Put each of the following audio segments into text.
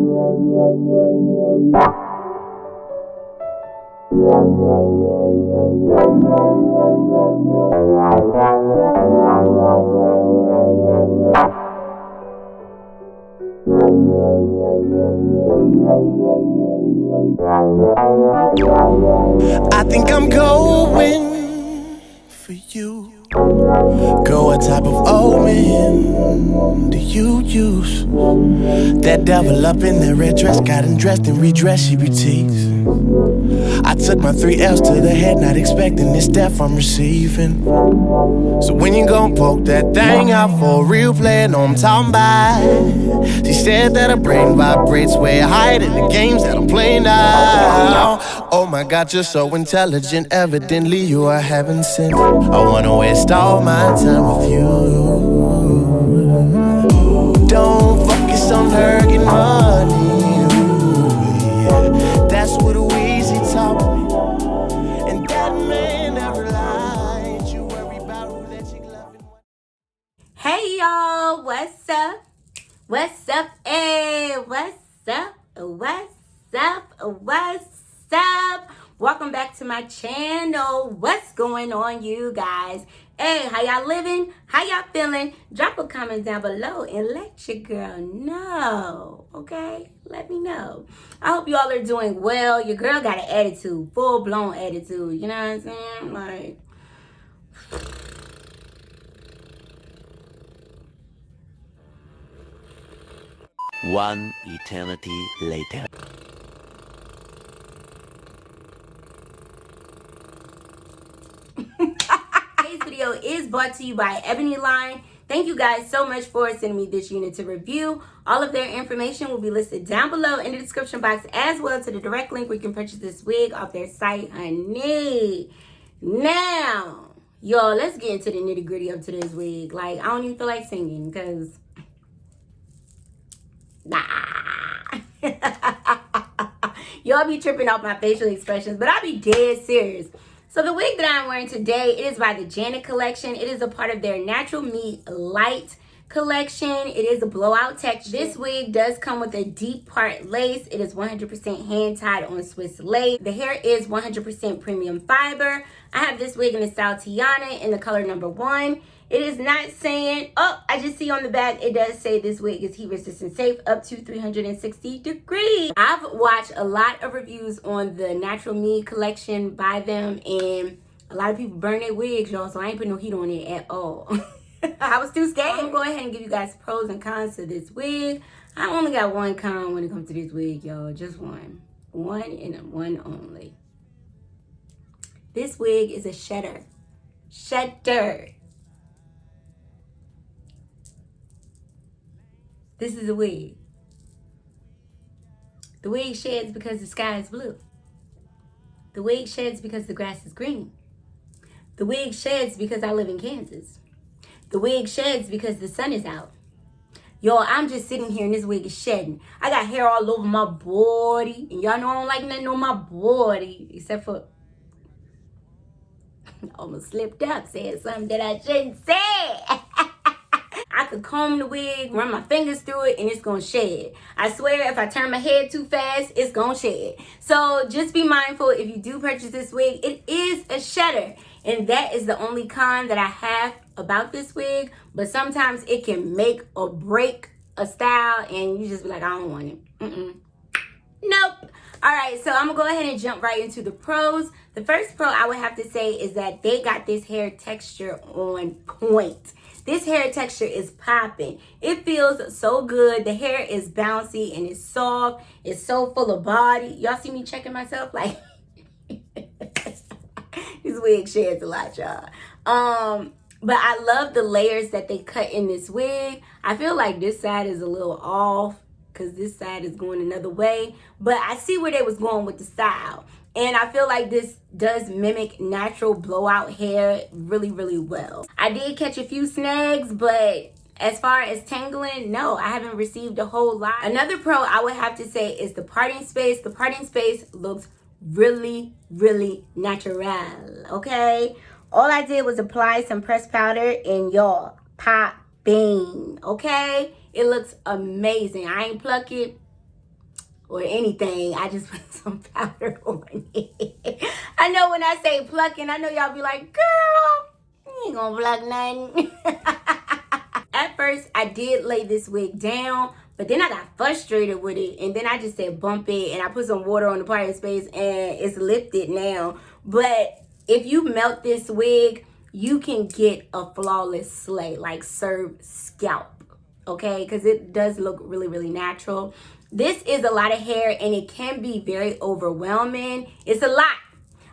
I think I'm going for you. Girl, what type of omen do you use? That devil up in that red dress, got undressed and redressed, she be teased. I took my 3 L's to the head, not expecting this death I'm receiving. So when you gon' poke that thing out for a real player, know I'm talking about. She said that her brain vibrates way higher than the games that I'm playing now. Oh my God, you're so intelligent, evidently you are heaven sent. I wanna waste all my time with you. Don't focus on her getting money. That's what Weezy taught me. And that man never lied. You worry about who that chick loving. Hey y'all, what's up? What's up? Hey, what's up? What's up? What's up? Welcome back to my channel. What's going on, you guys? Hey, how y'all living? How y'all feeling? Drop a comment down below and let your girl know, okay? Let me know. I hope you all are doing well. Your girl got an attitude, full-blown attitude. You know what I'm saying? Like, One eternity later. Today's video is brought to you by Ebony Line. Thank you guys so much for sending me this unit to review. All of their information will be listed down below in the description box, as well to the direct link where you can purchase this wig off their site, honey. Now, y'all, let's get into the nitty gritty of today's wig. Like, I don't even feel like singing because y'all be tripping off my facial expressions, but I be dead serious. So the wig that I'm wearing today, it is by the Janet collection. It is a part of their Natural Meat Lite collection. It is a blowout texture. This wig does come with a deep part lace. It is 100% hand tied on Swiss lace. The hair is 100% premium fiber. I have this wig in the style Tiana in the color number 1. It is not saying, oh, I just see on the back, it does say this wig is heat resistant safe up to 360 degrees. I've watched a lot of reviews on the Natural Me collection by them, and a lot of people burn their wigs, y'all, so I ain't putting no heat on it at all. I was too scared. I'm gonna go ahead and give you guys pros and cons to this wig. I only got one con when it comes to this wig, y'all, just one. One and one only. This wig is a shedder. Shedder. This is a wig. The wig sheds because the sky is blue. The wig sheds because the grass is green. The wig sheds because I live in Kansas. The wig sheds because the sun is out. Y'all, I'm just sitting here and this wig is shedding. I got hair all over my body. And y'all know I don't like nothing on my body. Except for, I almost slipped up, said something that I shouldn't say. I could comb the wig, run my fingers through it, and it's gonna shed. I swear, if I turn my head too fast, it's gonna shed. So just be mindful if you do purchase this wig. It is a shedder, and that is the only con that I have about this wig. But sometimes it can make or break a style, and you just be like, I don't want it. Nope. All right, so I'm gonna go ahead and jump right into the pros. The first pro I would have to say is that they got this hair texture on point. This hair texture is popping. It feels so good. The hair is bouncy and it's soft. It's so full of body. Y'all see me checking myself? Like, this wig sheds a lot, y'all. But I love the layers that they cut in this wig. I feel like this side is a little off because this side is going another way. But I see where they was going with the style. And I feel like this does mimic natural blowout hair really, really well. I did catch a few snags, but as far as tangling, no, I haven't received a whole lot. Another pro I would have to say is the parting space. The parting space looks really, really natural, okay? All I did was apply some pressed powder and y'all, popping, okay? It looks amazing. I ain't pluck it. or anything. I just put some powder on it. I know when I say plucking, I know y'all be like, girl, you ain't gonna pluck nothing. At first, I did lay this wig down, but then I got frustrated with it, and then I just said bump it, and I put some water on the part of space, and it's lifted now. But if you melt this wig, you can get a flawless slay, like serve scalp, okay? Because it does look really, really natural. This is a lot of hair, and it can be very overwhelming. It's a lot.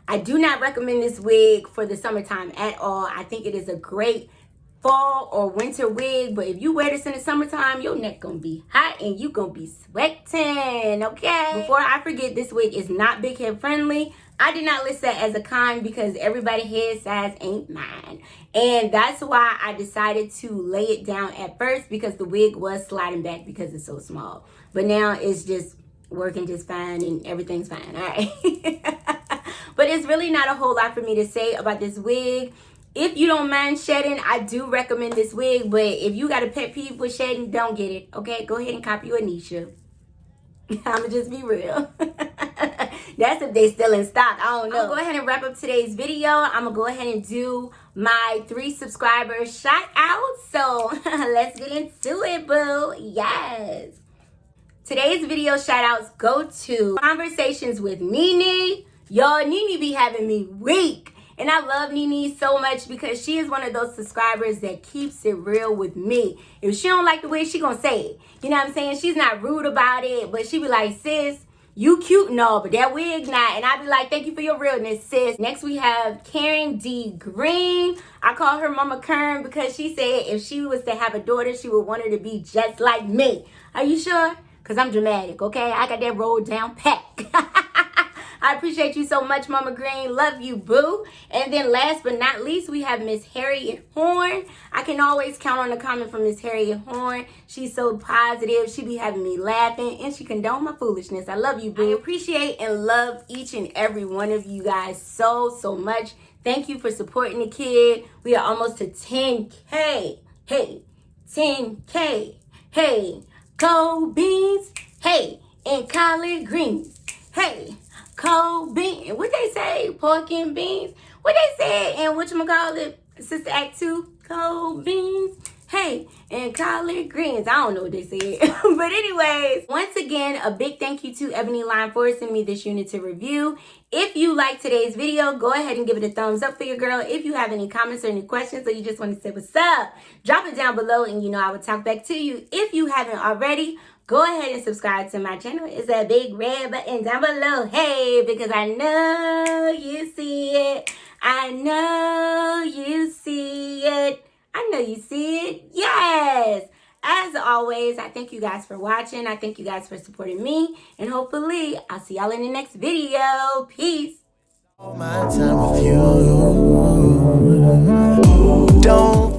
I do not recommend this wig for the summertime at all. I think it is a great fall or winter wig, but if you wear this in the summertime, your neck gonna be hot and you gonna be sweating, okay? Before I forget, this wig is not big head friendly. I did not list that as a con because everybody's head size ain't mine, and that's why I decided to lay it down at first, because the wig was sliding back because it's so small. But now it's just working just fine and everything's fine, all right? But it's really not a whole lot for me to say about this wig. If you don't mind shedding, I do recommend this wig, but if you got a pet peeve with shedding, don't get it, okay? Go ahead and copy you Anisha. I'ma just be real. That's if they still in stock. I don't know. I'll go ahead and wrap up today's video. I'm gonna go ahead and do my 3 subscribers shout out. So let's get into it, boo. Yes. Today's video shout outs go to Conversations with Nene. Y'all, Nene be having me weak. And I love Nene so much because she is one of those subscribers that keeps it real with me. If she don't like the wig, she gonna say it. You know what I'm saying? She's not rude about it, but she be like, sis, you cute and all, but that wig not. And I be like, thank you for your realness, sis. Next we have Karen D. Green. I call her Mama Kern because she said if she was to have a daughter, she would want her to be just like me. Are you sure? Because I'm dramatic, okay? I got that roll down pat. I appreciate you so much, Mama Green. Love you, boo. And then last but not least, we have Miss Harriet Horn. I can always count on a comment from Miss Harriet Horn. She's so positive. She be having me laughing, and she condone my foolishness. I love you, boo. I appreciate and love each and every one of you guys so, so much. Thank you for supporting the kid. We are almost to 10K. Hey, 10K. Hey, cold beans. Hey, and collard greens. Hey, cold beans. What they say? Pork and beans. What they say? And whatchamacallit? Sister Act 2. Cold beans. Hey, and collard greens. I don't know what they said. But anyways, once again, a big thank you to Ebony Line for sending me this unit to review. If you liked today's video, go ahead and give it a thumbs up for your girl. If you have any comments or any questions, or you just want to say what's up, drop it down below and you know I will talk back to you. If you haven't already, go ahead and subscribe to my channel. It's a big red button down below. Hey, because I know you see it. I know you see it. I know you see it. Yes. As always, I thank you guys for watching. I thank you guys for supporting me. And hopefully, I'll see y'all in the next video. Peace. All my time with you. Don't